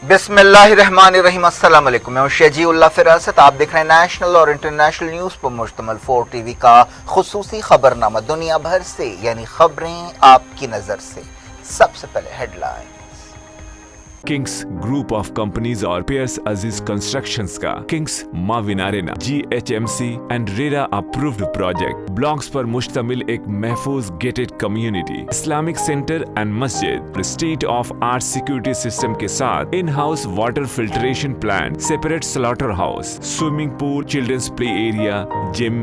बिस्मिल्लाहिर्रहमानिर्रहीम। अस्सलाम वालेकुम। मैं शजीउल्लाह फिरासत। आप देख रहे हैं नेशनल और इंटरनेशनल न्यूज़ पर मुश्तमिल 4 टीवी का खुसूसी खबरनामा। दुनिया भर से यानी खबरें आपकी नज़र से। सबसे पहले headline. Kings group of companies और पियर्स अजीज कंस्ट्रक्शंस का Kings Mavin arena GHMC and RERA approved project blocks पर मुश्तमिल एक महफूज gated community, Islamic centre and मस्जिद, state of art security system के साथ in house water filtration plant, separate slaughter house, swimming pool, children's play area, gym,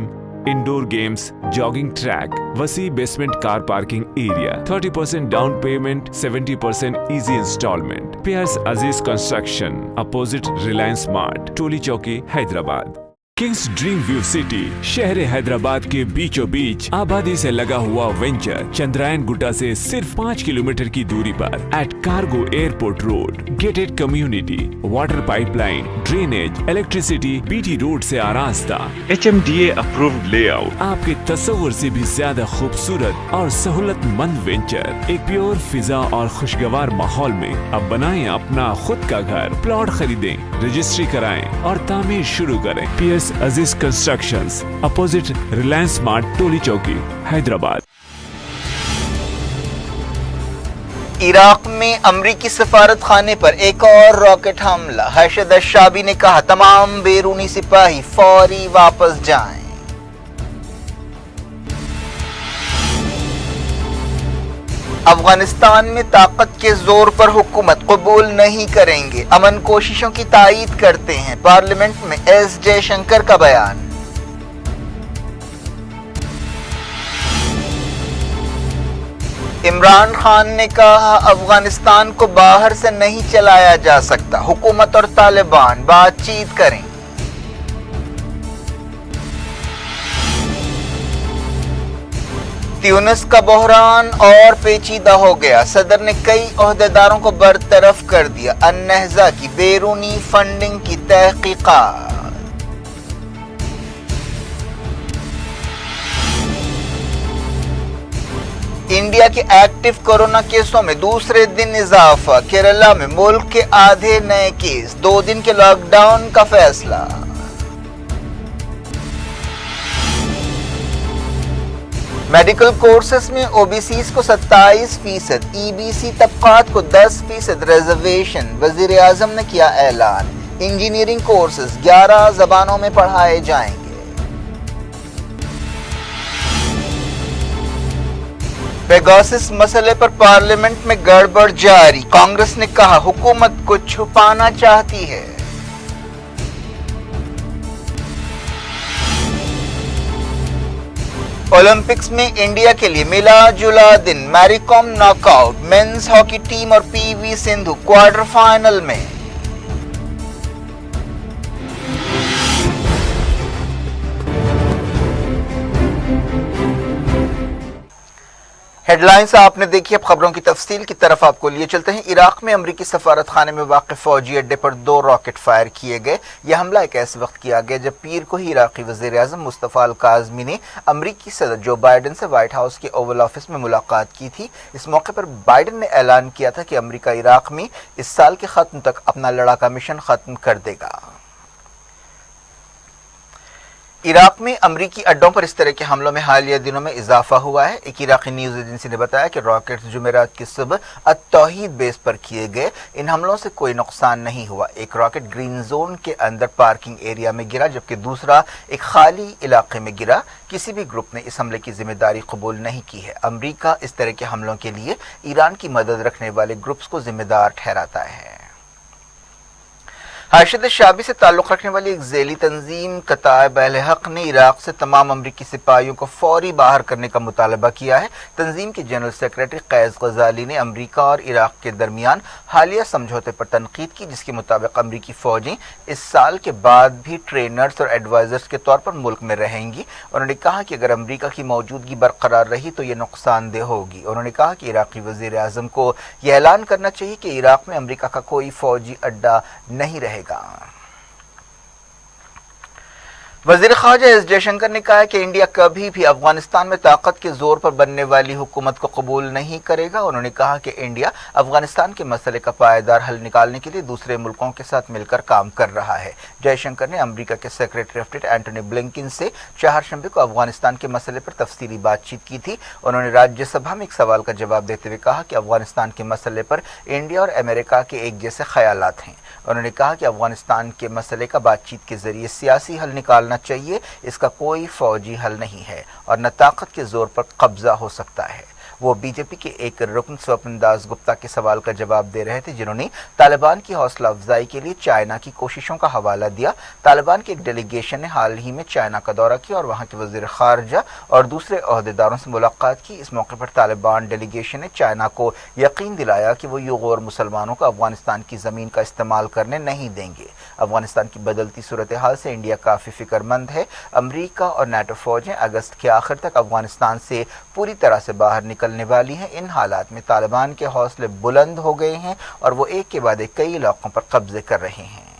indoor games, jogging track, वसी basement car parking area, 30% down payment, 70% easy instalment. Piers अजीज construction, opposite Reliance mart, टोली चौकी, Hyderabad. Kings dream view city शहर हैदराबाद के बीचों बीच आबादी से लगा हुआ venture Chandrayaan Gutta से सिर्फ 5 किलोमीटर की दूरी पर at cargo airport road, gated community, water pipeline, drainage, electricity, BT road से आरास्ता, HMDA अप्रूव्ड लेआउट, आपके तस्वुर से भी ज्यादा खूबसूरत और सहूलतमंद वेंचर, एक प्योर फिजा और खुशगवार माहौल में अब बनाएं अपना खुद का घर। प्लॉट खरीदें, रजिस्ट्री कराएं और तामीर शुरू करें। Piers Aziz constructions, opposite Reliance mart, टोली चौकी, हैदराबाद। इराक में अमरीकी सफारत खाने पर एक और रॉकेट हमला। हर्षद अशाबी ने कहा तमाम बैरूनी सिपाही फौरी वापस जाएं। अफगानिस्तान में ताकत के जोर पर हुकूमत कबूल नहीं करेंगे, अमन कोशिशों की तायीद करते हैं। पार्लियामेंट में S जयशंकर का बयान। इमरान खान ने कहा अफगानिस्तान को बाहर से नहीं चलाया जा सकता, हुकूमत और तालिबान बातचीत करें। ट्यूनिस का बहरान और पेचीदा हो गया, सदर ने कई ओहदेदारों को बरतरफ कर दिया। अन्नहज़ा की बैरूनी फंडिंग की तहकीकात। इंडिया के एक्टिव कोरोना केसों में दूसरे दिन इजाफा। केरला में मुल्क के आधे नए केस। 2 दिन के लॉकडाउन का फैसला। मेडिकल कोर्सेस में OBCs को 27%, EBC तबकात को 10% रिजर्वेशन। वजीर आजम ने किया ऐलान। इंजीनियरिंग कोर्सेस 11 जबानों में पढ़ाए जाएंगे। पेगासस मसले पर पार्लियामेंट में गड़बड़ जारी। कांग्रेस ने कहा हुकूमत को छुपाना चाहती है। ओलंपिक्स में इंडिया के लिए मिला जुला दिन। Mary com knockout. Mains hockey team और PV सिंधु क्वार्टर फाइनल में। हेडलाइंस आपने देखी। अब खबरों की तफसील की तरफ आपको लिए चलते हैं। इराक में अमरीकी सफारत खाने में वाक़ फौजी अड्डे पर 2 रॉकेट फायर किए गए। यह हमला एक ऐसे वक्त किया गया जब पीर को ही इराकी वज़ीर आज़म मुस्तफ़ा अल काज़मी ने अमरीकी सदर जो बाइडन से व्हाइट हाउस के ओवल ऑफिस में मुलाकात की थी। इस मौके पर बाइडन ने ऐलान किया था कि अमरीका इराक में इस साल के ख़त्म तक अपना लड़ाका मिशन ख़त्म कर देगा। इराक में अमरीकी अड्डों पर इस तरह के हमलों में हालिया दिनों में इजाफा हुआ है। एक इराकी न्यूज़ एजेंसी ने बताया कि रॉकेट्स जुमेरात की सुबह अत-तौहीद बेस पर किए गए। इन हमलों से कोई नुकसान नहीं हुआ। एक रॉकेट ग्रीन जोन के अंदर पार्किंग एरिया में गिरा, जबकि दूसरा एक खाली इलाके में गिरा। किसी भी ग्रुप ने इस हमले की जिम्मेदारी कबूल नहीं की है। अमरीका इस तरह के हमलों के लिए ईरान की मदद रखने वाले ग्रुप्स को जिम्मेदार ठहराता है। हर्षद शाबी से ताल्लुक़ रखने वाली एक ज़ैली तंजीम कताइब अहले हक़ ने इराक से तमाम अमरीकी सिपाहियों को फौरी बाहर करने का मुतालबा किया है। तंजीम के जनरल सेक्रेटरी कैस गजाली ने अमरीका और इराक के दरमियान हालिया समझौते पर तनकीद की, जिसके मुताबिक अमरीकी फ़ौजें इस साल के बाद भी ट्रेनर्स और एडवाइज़र्स के तौर पर मुल्क में रहेंगी। उन्होंने कहा कि अगर अमरीका की मौजूदगी बरकरार रही तो ये नुकसानदेह होगी। उन्होंने कहा कि इराकी वज़ीर आज़म को यह ऐलान करना चाहिए कि इराक में अमरीका का कोई फ़ौजी अड्डा नहीं रहेगा। वजीर ख़ारजा एस जयशंकर ने कहा है कि इंडिया कभी भी अफगानिस्तान में ताकत के जोर पर बनने वाली हुकूमत को कबूल नहीं करेगा। उन्होंने कहा कि इंडिया अफगानिस्तान के मसले का पायदार हल निकालने के लिए दूसरे मुल्कों के साथ मिलकर काम कर रहा है। जयशंकर ने अमेरिका के secretary of state Antony Blinken से चारशंबे को अफगानिस्तान के मसले पर तफसीली बातचीत की थी। उन्होंने राज्यसभा में एक सवाल का जवाब देते हुए कहा कि अफगानिस्तान के मसले पर इंडिया और अमेरिका के एक जैसे ख्यालात हैं। उन्होंने कहा कि अफगानिस्तान के मसले का बातचीत के जरिए सियासी हल निकालना चाहिए, इसका कोई फौजी हल नहीं है और न ताकत के जोर पर कब्जा हो सकता है। वो बीजेपी के एक रुकन स्वप्न दास गुप्ता के सवाल का जवाब दे रहे थे, जिन्होंने तालिबान की हौसला अफजाई के लिए चाइना की कोशिशों का हवाला दिया। तालिबान के एक डेलीगेशन ने हाल ही में चाइना का दौरा किया और वहां के वजीर खारजा और दूसरे ओहदेदारों से मुलाकात की। इस मौके पर तालिबान डेलीगेशन ने चाइना को यकीन दिलाया कि वो यूगोर मुसलमानों को अफगानिस्तान की ज़मीन का इस्तेमाल करने नहीं देंगे। अफगानिस्तान की बदलती सूरत हाल से इंडिया काफ़ी फिक्रमंद है। अमरीका और नाटो फौजें अगस्त के आखिर तक अफगानिस्तान से पूरी तरह से बाहर निकलने वाली हैं। इन हालात में तालिबान के हौसले बुलंद हो गए हैं और वो एक के बाद एक कई इलाकों पर कब्जे कर रहे हैं।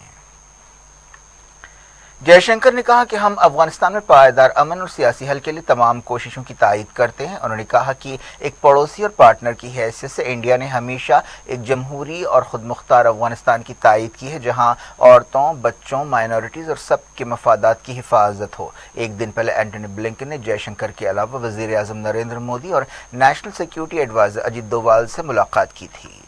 जयशंकर ने कहा कि हम अफगानिस्तान में पायदार अमन और सियासी हल के लिए तमाम कोशिशों की तायीद करते हैं। उन्होंने कहा कि एक पड़ोसी और पार्टनर की हैसियत से इंडिया ने हमेशा एक जमहूरी और खुद मुख्तार अफगानिस्तान की तायीद की है, जहां औरतों, बच्चों, माइनॉरिटीज़ और सब के मफादात की हिफाजत हो। एक दिन पहले एंटनी ब्लिंकन ने जयशंकर के अलावा वज़ीर आज़म नरेंद्र मोदी और national security adviser Ajit Doval से मुलाकात की थी।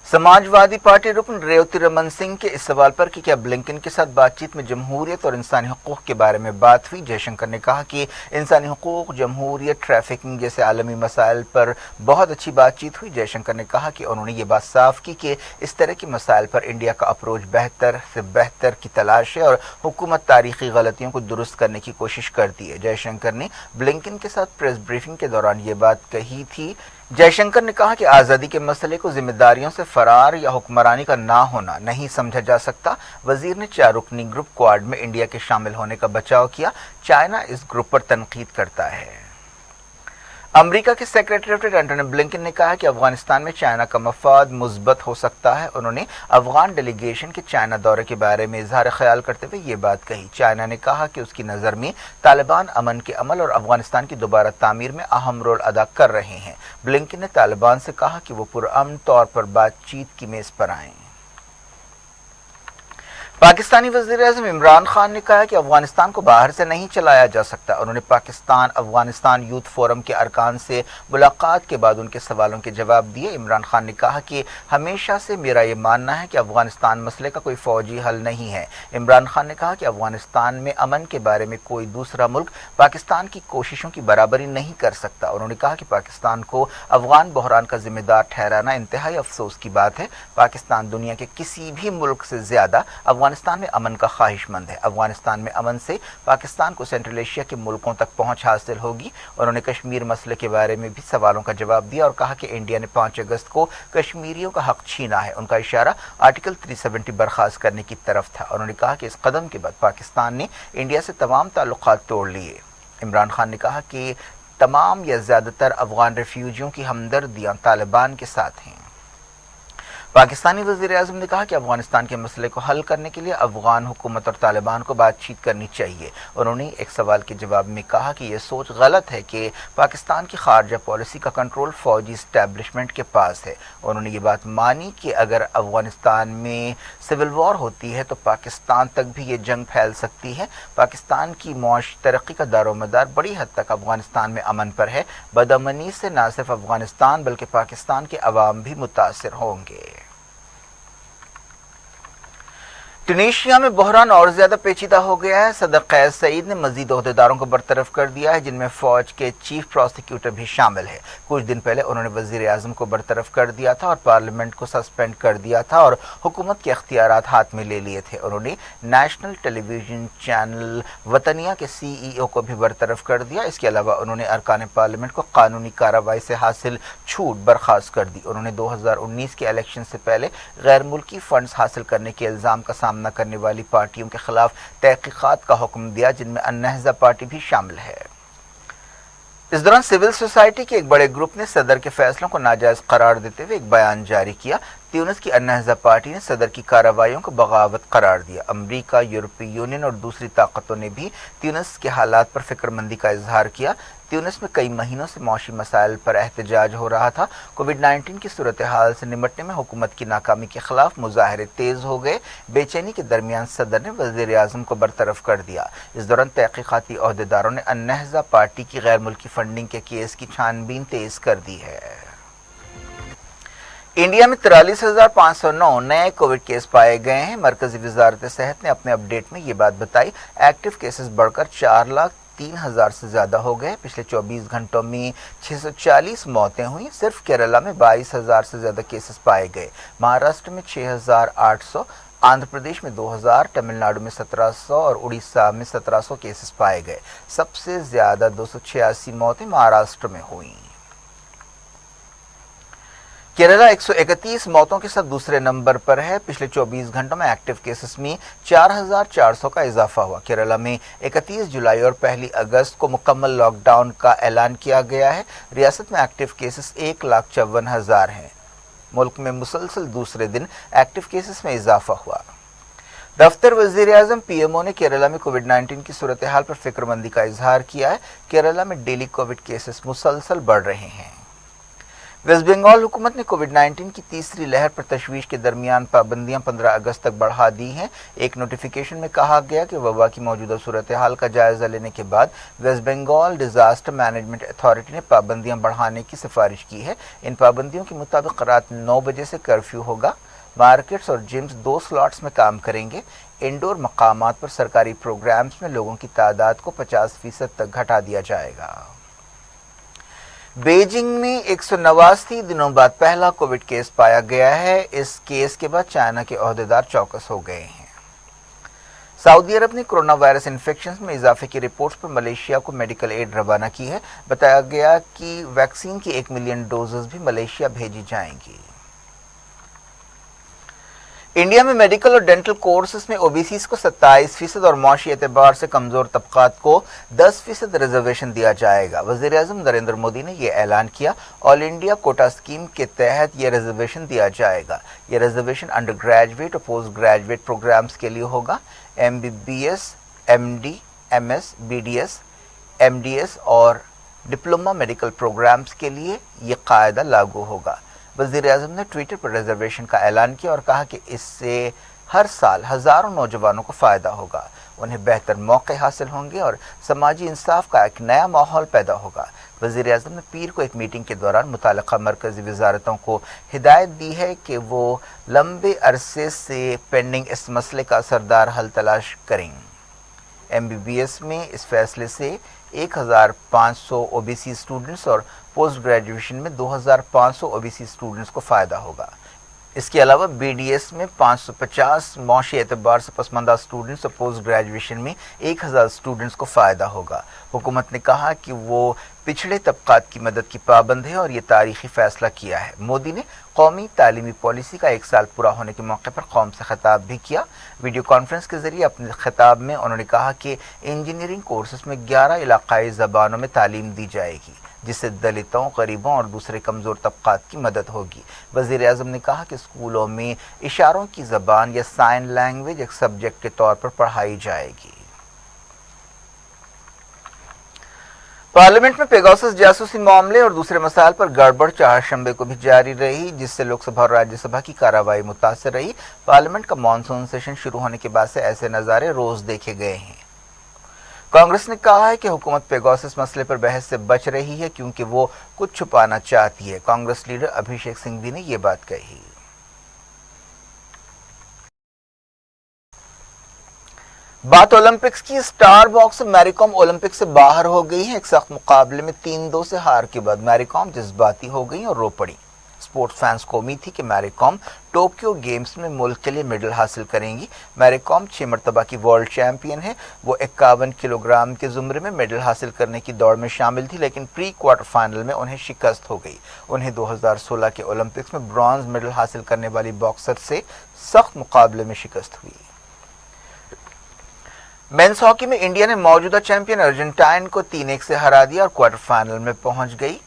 समाजवादी पार्टी रुकन रेवती रमन सिंह के इस सवाल पर कि क्या ब्लिंकन के साथ बातचीत में जमहूरियत और इंसानी हुकूक के बारे में बात हुई, जयशंकर ने कहा कि इंसानी हुकूक, जमहूरियत, ट्रैफिकिंग जैसे आलमी मसाइल पर बहुत अच्छी बातचीत हुई। जयशंकर ने कहा कि उन्होंने ये बात साफ की कि इस तरह के मसाइल पर इंडिया का अप्रोच बेहतर से बेहतर की तलाश है और हुकूमत तारीखी गलतियों को दुरुस्त करने की कोशिश करती है। जयशंकर ने ब्लिंकन के साथ प्रेस ब्रीफिंग के दौरान ये बात कही थी। जयशंकर ने कहा कि आज़ादी के मसले को जिम्मेदारियों से फरार या हुक्मरानी का ना होना नहीं समझा जा सकता। वजीर ने 4 रुकनी ग्रुप क्वाड में इंडिया के शामिल होने का बचाव किया। चाइना इस ग्रुप पर तनकीद करता है। अमेरिका के secretary of state Antony Blinken ने कहा कि अफगानिस्तान में चाइना का मफाद मुस्बत हो सकता है। उन्होंने अफगान डेलीगेशन के चाइना दौरे के बारे में इजहार ख्याल करते हुए ये बात कही। चाइना ने कहा कि उसकी नज़र में तालिबान अमन के अमल और अफगानिस्तान की दोबारा तामीर में अहम रोल अदा कर रहे हैं। ब्लिंकन ने तालिबान से कहा कि वो पुरअमन तौर पर बातचीत की मेज़ पर आएं। पाकिस्तानी वज़ीर-ए-आज़म इमरान खान ने कहा कि अफगानिस्तान को बाहर से नहीं चलाया जा सकता। उन्होंने पाकिस्तान अफगानिस्तान यूथ फोरम के अरकान से मुलाकात के बाद उनके सवालों के जवाब दिए। इमरान खान ने कहा कि हमेशा से मेरा ये मानना है कि अफगानिस्तान मसले का कोई फौजी हल नहीं है। इमरान खान ने कहा कि अफगानिस्तान में अमन के बारे में कोई दूसरा मुल्क पाकिस्तान की कोशिशों की बराबरी नहीं कर सकता। उन्होंने कहा कि पाकिस्तान को अफगान बहरान का जिम्मेदार ठहराना इंतहाई अफसोस की बात है। पाकिस्तान दुनिया के किसी भी मुल्क से ज्यादा अफगानिस्तान में अमन का ख्वाहिशमंद है। अफगानिस्तान में अमन से पाकिस्तान को सेंट्रल एशिया के मुल्कों तक पहुंच हासिल होगी। उन्होंने कश्मीर मसले के बारे में भी सवालों का जवाब दिया और कहा कि इंडिया ने 5 अगस्त को कश्मीरियों का हक छीना है। उनका इशारा आर्टिकल 370 बर्खास्त करने की तरफ था। उन्होंने कहा कि इस कदम के बाद पाकिस्तान ने इंडिया से तमाम ताल्लुकात तोड़ लिए। इमरान खान ने कहा कि तमाम या ज़्यादातर अफगान रेफ्यूजियों की हमदर्दियाँ तालिबान के साथ हैं। पाकिस्तानी वज़ीर-ए-आज़म ने कहा कि अफगानिस्तान के मसले को हल करने के लिए अफगान हुकूमत और तालिबान को बातचीत करनी चाहिए। उन्होंने एक सवाल के जवाब में कहा कि यह सोच गलत है कि पाकिस्तान की खारजा पॉलिसी का कंट्रोल फौजी इस्टेब्लिशमेंट के पास है। उन्होंने ये बात मानी कि अगर अफगानिस्तान में सिविल वॉर होती है तो पाकिस्तान तक भी ये जंग फैल सकती है। पाकिस्तान की मुआशी तरक्की का दारोमदार बड़ी हद तक अफगानिस्तान में अमन पर है। बदअमनी से न सिर्फ अफगानिस्तान बल्कि पाकिस्तान के अवाम भी मुतासिर होंगे। ट्यूनीशिया में बहरान और ज्यादा पेचीदा हो गया है। सदर कैद सईद ने मजीद ओहदेदारों को बरतरफ कर दिया है, जिनमें फौज के चीफ प्रोसिक्यूटर भी शामिल है। कुछ दिन पहले उन्होंने वजीर आजम को बरतरफ कर दिया था और पार्लियामेंट को सस्पेंड कर दिया था और हुकूमत के अख्तियारात हाथ में ले लिए थे। उन्होंने नेशनल टेलीविजन चैनल वतनिया के CEO को भी बरतरफ कर दिया। इसके अलावा उन्होंने अरकान पार्लियामेंट को कानूनी कार्रवाई से हासिल छूट बर्खास्त कर दी। उन्होंने 2019 के इलेक्शन से पहले गैर मुल्की फंड्स हासिल करने के इल्ज़ाम का सामना करने वाली पार्टियों के खिलाफ तहकीकात का हुक्म दिया, जिनमें अन्नहज़ा पार्टी भी शामिल है। इस दौरान सिविल सोसाइटी के एक बड़े ग्रुप ने सदर के फैसलों को नाजायज करार देते हुए एक बयान जारी किया। ट्यूनिस की अन्नहज़ा पार्टी ने सदर की कार्रवाइयों को बगावत करार दिया। अमरीका, यूरोपीय यूनियन और दूसरी ताकतों ने भी ट्यूनिस के हालात पर फिक्रमंदी का इजहार किया। ट्यूनिस में कई महीनों से मौशी मसाइल पर एहतजाज हो रहा था। कोविड-19 की सूरत हाल से निपटने में हुकूमत की नाकामी के खिलाफ मुजाहरे तेज हो गए। बेचैनी के दरमियान सदर ने वज़ीर आज़म को बरतरफ कर दिया। इस दौरान तहकीकाती ओहदेदारों ने अन्नहज़ा पार्टी की गैर मुल्की फंडिंग के केस की छानबीन तेज कर दी है। इंडिया में 43,509 नए कोविड केस पाए गए हैं। मरकजी वजारत सेहत ने अपने अपडेट में ये बात बताई। एक्टिव केसेस बढ़कर 4,03,000 से ज्यादा हो गए। पिछले 24 घंटों में 640 मौतें हुई। सिर्फ केरला में 22,000 से ज्यादा केसेस पाए गए। महाराष्ट्र में 6,800, आंध्र प्रदेश में 2,000, तमिलनाडु में 1,700 और उड़ीसा में 1,700 केसेस पाए गए। सबसे ज्यादा 286 मौतें महाराष्ट्र में हुई। केरला 131 मौतों के साथ दूसरे नंबर पर है। पिछले 24 घंटों में एक्टिव केसेस में 4,400 का इजाफा हुआ। केरला में 31 जुलाई और 1 अगस्त को मुकम्मल लॉकडाउन का ऐलान किया गया है। रियासत में एक्टिव केसेस 1,54,000 हैं। मुल्क में मुसलसल दूसरे दिन एक्टिव केसेस में इजाफा हुआ। दफ्तर वज़ीर आज़म पीएमओ ने केरला में कोविड-19 की सूरत हाल पर फिक्रमंदी का इजहार किया है। केरला में डेली कोविड केसेस मुसलसल बढ़ रहे हैं। वेस्ट बंगाल हुकूमत ने कोविड-19 की तीसरी लहर पर तशवीश के दरमियान पाबंदियां 15 अगस्त तक बढ़ा दी हैं। एक नोटिफिकेशन में कहा गया कि वबा की मौजूदा सूरत हाल का जायजा लेने के बाद west Bengal disaster management authority ने पाबंदियां बढ़ाने की सिफारिश की है। इन पाबंदियों के मुताबिक रात 9 बजे से कर्फ्यू होगा। मार्केट्स और जिम्स 2 स्लॉट्स में काम करेंगे। इंडोर मकामात पर सरकारी प्रोग्राम्स में लोगों की तादाद को 50% तक घटा दिया जाएगा। बीजिंग में 189 दिनों बाद पहला कोविड केस पाया गया है। इस केस के बाद चाइना के ओहदेदार चौकस हो गए हैं। सऊदी अरब ने कोरोना वायरस इन्फेक्शन में इजाफे की रिपोर्ट्स पर मलेशिया को मेडिकल एड रवाना की है। बताया गया कि वैक्सीन की 1 मिलियन डोजेस भी मलेशिया भेजी जाएंगी। इंडिया में मेडिकल और डेंटल कोर्सेज में ओबीसीज को 27% और मौशी एतबार से कमजोर तबकात को 10% रिजर्वेशन दिया जाएगा। वज़ीर आज़म नरेंद्र मोदी ने यह ऐलान किया। ऑल इंडिया कोटा स्कीम के तहत यह रिजर्वेशन दिया जाएगा। यह रिजर्वेशन अंडर ग्रेजुएट और पोस्ट ग्रेजुएट प्रोग्राम्स के लिए होगा। MBBS, MD, MS, BDS, MDS और डिप्लोमा मेडिकल प्रोग्राम्स के लिए यह कायदा लागू होगा। वज़ीर आज़म ने ट्विटर पर रिजर्वेशन का ऐलान किया और कहा कि इससे हर साल हज़ारों नौजवानों को फ़ायदा होगा। उन्हें बेहतर मौके हासिल होंगे और समाजी इंसाफ का एक नया माहौल पैदा होगा। वज़ीर आज़म ने पीर को एक मीटिंग के दौरान मुताल्लिक़ा मरकज़ी वज़ारतों को हिदायत दी है कि वो लंबे अरसे से पेंडिंग इस मसले का असरदार हल तलाश करें। MBBS में इस फैसले से 1,500 OBC स्टूडेंट्स और पोस्ट ग्रेजुएशन में 2,500 OBC स्टूडेंट्स को फ़ायदा होगा। इसके अलावा BDS में 550 मौशी एतबार से पसमानदा स्टूडेंट्स और पोस्ट ग्रेजुएशन में 1,000 स्टूडेंट्स को फ़ायदा होगा। हुकूमत ने कहा कि वो पिछड़े तबकात की मदद की पाबंद है और ये तारीखी फैसला किया है। मोदी ने कौमी तालीमी पॉलिसी का 1 साल पूरा होने के मौके पर कौम से खिताब भी किया। वीडियो कॉन्फ्रेंस के जरिए अपने खिताब में उन्होंने कहा कि इंजीनियरिंग कोर्सेज में 11 इलाकाई ज़बानों में तालीम दी जाएगी, जिससे दलितों, गरीबों और दूसरे कमज़ोर तबकात की मदद होगी। वज़ीर आज़म ने कहा कि स्कूलों में इशारों की ज़बान या साइन लैंग्वेज एक सब्जेक्ट के तौर पर पढ़ाई जाएगी। पार्लियामेंट में पेगासस जासूसी मामले और दूसरे मसाइल पर गड़बड़ चारशंबे को भी जारी रही, जिससे लोकसभा और राज्यसभा की कार्रवाई मुतासर रही। पार्लियामेंट का मानसून सेशन शुरू होने के बाद से ऐसे नज़ारे रोज देखे गए हैं। कांग्रेस ने कहा है कि हुकूमत पेगासस मसले पर बहस से बच रही है क्योंकि वो कुछ छुपाना चाहती है। कांग्रेस लीडर अभिषेक सिंघवी ने ये बात कही। बात ओलंपिक्स की। Star boxer Mary Kom Olympic से बाहर हो गई है। एक सख्त मुकाबले में 3-2 से हार के बाद मैरी कॉम जज्बाती हो गई और रो पड़ी। स्पोर्ट्स फैंस को उम्मीद थी कि मैरी कॉम टोक्यो गेम्स में मुल्क के लिए मेडल हासिल करेंगी। मैरी कॉम 6 मरतबा की वर्ल्ड चैंपियन है। वो 51 किलोग्राम के जुमरे में मेडल हासिल करने की दौड़ में शामिल थी, लेकिन प्री क्वार्टर फाइनल में उन्हें शिकस्त हो गई। उन्हें 2016 के ओलंपिक्स में ब्रॉन्ज मेडल हासिल करने वाली बॉक्सर से सख्त मुकाबले में शिकस्त हुई। मेंस हॉकी में इंडिया ने मौजूदा चैंपियन अर्जेंटाइन को 3-1 से हरा दिया और क्वार्टर फाइनल में पहुंच गई।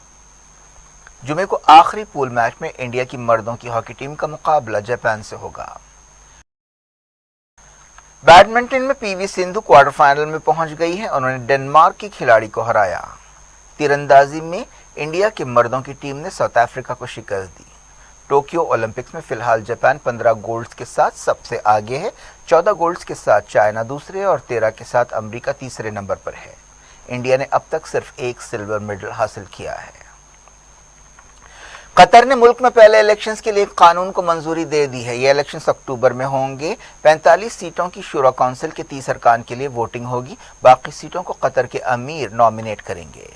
जुमे को आखिरी पूल मैच में इंडिया की मर्दों की हॉकी टीम का मुकाबला जापान से होगा। बैडमिंटन में पीवी सिंधु क्वार्टर फाइनल में पहुंच गई है। उन्होंने डेनमार्क की खिलाड़ी को हराया। तीरंदाजी में इंडिया के मर्दों की टीम ने साउथ अफ्रीका को शिकस्त दी। टोक्यो ओलंपिक्स में फिलहाल जापान 15 गोल्ड्स के साथ सबसे आगे है। 14 गोल्ड्स के साथ चाइना दूसरे और 13 के साथ अमेरिका तीसरे नंबर पर है। इंडिया ने अब तक सिर्फ एक सिल्वर मेडल हासिल किया है। कतर ने मुल्क में पहले इलेक्शंस के लिए एक कानून को मंजूरी दे दी है। ये इलेक्शंस अक्टूबर में होंगे। 45 सीटों की शूरा काउंसिल के 30 अरकान के लिए वोटिंग होगी। बाकी सीटों को कतर के अमीर नॉमिनेट करेंगे।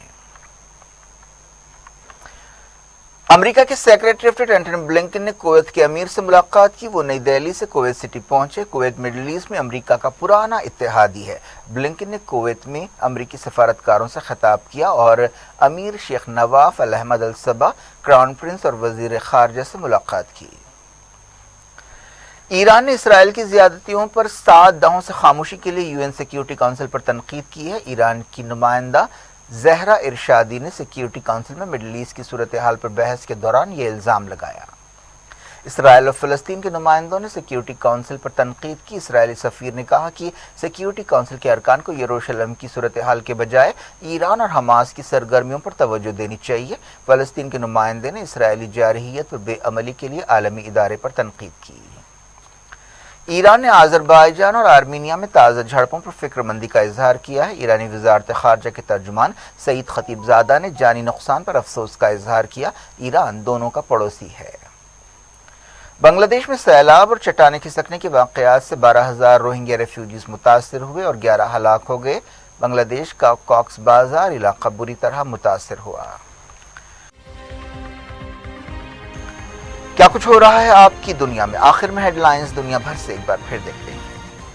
अमेरिका के secretary of state Antony Blinken ने कुवैत के अमीर से मुलाकात की। वो नई दिल्ली से कुवैत सिटी पहुंचे। कुवैत मिडिल ईस्ट में अमेरिका का पुराना इत्तेहादी है। ब्लिंकन ने कुवैत में अमेरिकी सफारतकारों से खिताब किया और अमीर शेख नवाफ अल अहमद अल सबा, क्राउन प्रिंस और वजीर खारजा से मुलाकात की। ईरान ने इसराइल की ज्यादतियों पर 7 दहाकों से खामोशी के लिए यूएन सिक्योरिटी काउंसिल पर तनकीद की है। ईरान की नुमाइंदा जहरा इरशादी ने सिक्योरिटी काउंसिल में मिडिल ईस्ट की सूरत हाल पर बहस के दौरान ये इल्ज़ाम लगाया। इसराइल और फ़लस्तीन के नुमाइंदों ने सिक्योरिटी काउंसिल पर तनकीद की। इसराइली सफ़ीर ने कहा कि सिक्योरिटी काउंसिल के अरकान को यरूशलेम की सूरत हाल के बजाय ईरान और हमास की सरगर्मियों पर तवज्जो देनी चाहिए। फ़लस्तीन के नुमाइंदे ने इसराइली जारहियत पर बेअमली के लिए आलमी इदारे पर तनकीद की। ईरान ने आज़रबाईजान और आर्मीनिया में ताज़ा झड़पों पर फिक्रमंदी का इजहार किया है। ईरानी वज़ारत ख़ारजा के तर्जुमान सईद खतीबज़ादा ने जानी नुकसान पर अफसोस का इजहार किया। ईरान दोनों का पड़ोसी है। बांग्लादेश में सैलाब और चट्टानें खिसकने के वाक़यात से 12,000 रोहिंग्या रेफ्यूजीज मुतासिर हुए और 11 हलाक हो गए। बांग्लादेश का कॉक्स बाजार इलाका बुरी तरह मुतासिर हुआ। क्या कुछ हो रहा है आपकी दुनिया में? आखिर में हेडलाइंस दुनिया भर से एक बार फिर देखते हैं।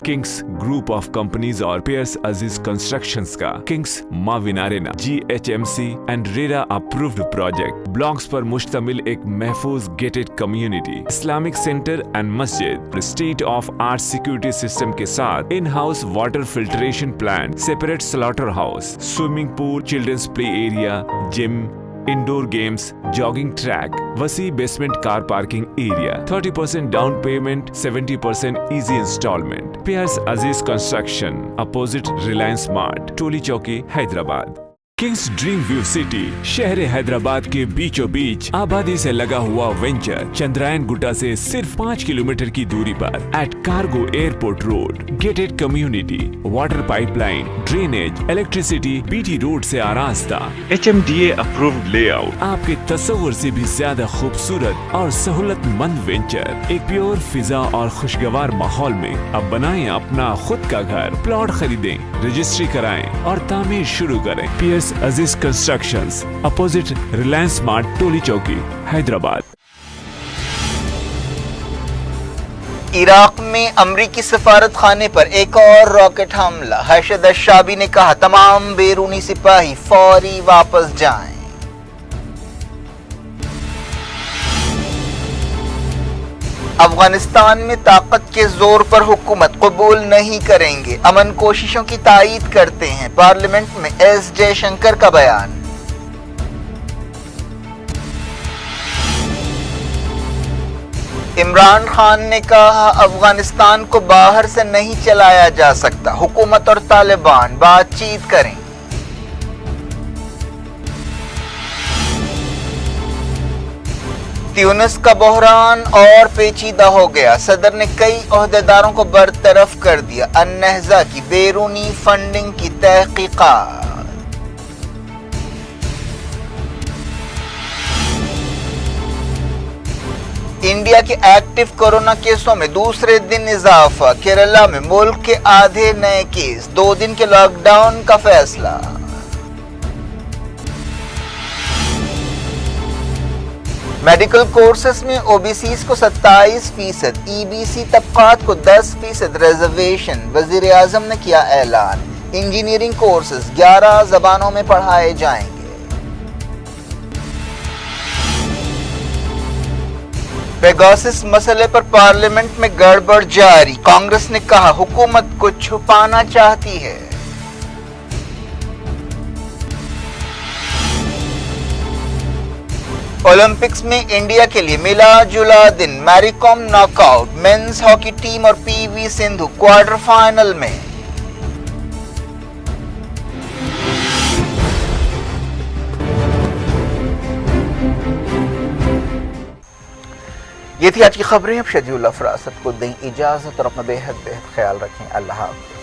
किंग्स ग्रुप ऑफ कंपनीज और पेयर्स अजीज कंस्ट्रक्शंस का Kings Mavin arena GHMC and RERA approved project blocks पर मुश्तमिल एक महफूज gated community, Islamic centre and मस्जिद, state of art security system के साथ in house water filtration plant, separate slaughter house, swimming pool, children's play area, gym, indoor games, jogging track, वसी basement car parking area, 30% down payment, 70% easy instalment. Piers अजीज construction, opposite Reliance mart, टोली चौकी, Hyderabad. Kings dream view city शहर हैदराबाद के बीचों बीच आबादी से लगा हुआ venture Chandrayaan Gutta से सिर्फ 5 किलोमीटर की दूरी पर at cargo airport road, gated community, water pipeline, drainage, electricity, BT road से आरास्ता, HMDA अप्रूव्ड लेआउट, आपके तस्वुर से भी ज्यादा खूबसूरत और सहूलतमंद वेंचर एक प्योर फिजा और खुशगवार माहौल में। अब बनाएं अपना खुद का घर, प्लॉट खरीदें, रजिस्ट्री कराएं और तामीर शुरू करें। PS अजीज कंस्ट्रक्शंस, अपोजिट रिलायंस मार्ट, टोली चौकी, हैदराबाद। इराक में अमरीकी सफारत खाने पर एक और रॉकेट हमला। हर्षद अशाबी ने कहा तमाम बैरूनी सिपाही फौरी वापस जाएं। अफगानिस्तान में ताकत के जोर पर हुकूमत कबूल नहीं करेंगे, अमन कोशिशों की तायीद करते हैं। पार्लियामेंट में S जयशंकर का बयान। इमरान खान ने कहा अफगानिस्तान को बाहर से नहीं चलाया जा सकता, हुकूमत और तालिबान बातचीत करें। ट्यूनिस का बहरान और पेचीदा हो गया। सदर ने कई ओहदेदारों को बरतरफ कर दिया। अन्नहज़ा की बैरूनी फंडिंग की तहकीकात। इंडिया के एक्टिव कोरोना केसों में दूसरे दिन इजाफा। केरला में मुल्क के आधे नए केस। 2 दिन के लॉकडाउन का फैसला। मेडिकल कोर्सेस में OBCs को 27%, EBC तबकात को 10% रिजर्वेशन। वजीर आजम ने किया ऐलान। इंजीनियरिंग कोर्सेस 11 जबानों में पढ़ाए जाएंगे। पेगासस मसले पर पार्लियामेंट में गड़बड़ जारी, कांग्रेस ने कहा हुकूमत को छुपाना चाहती है। ओलंपिक्स में इंडिया के लिए मिला जुला दिन, Mary com knockout, mains hockey team और पीवी सिंधु क्वार्टर फाइनल में। ये थी आज की खबरें। अब शजीउल फरासत को दें इजाजत और अपना बेहद ख्याल रखें। अल्लाह हाफ़िज़।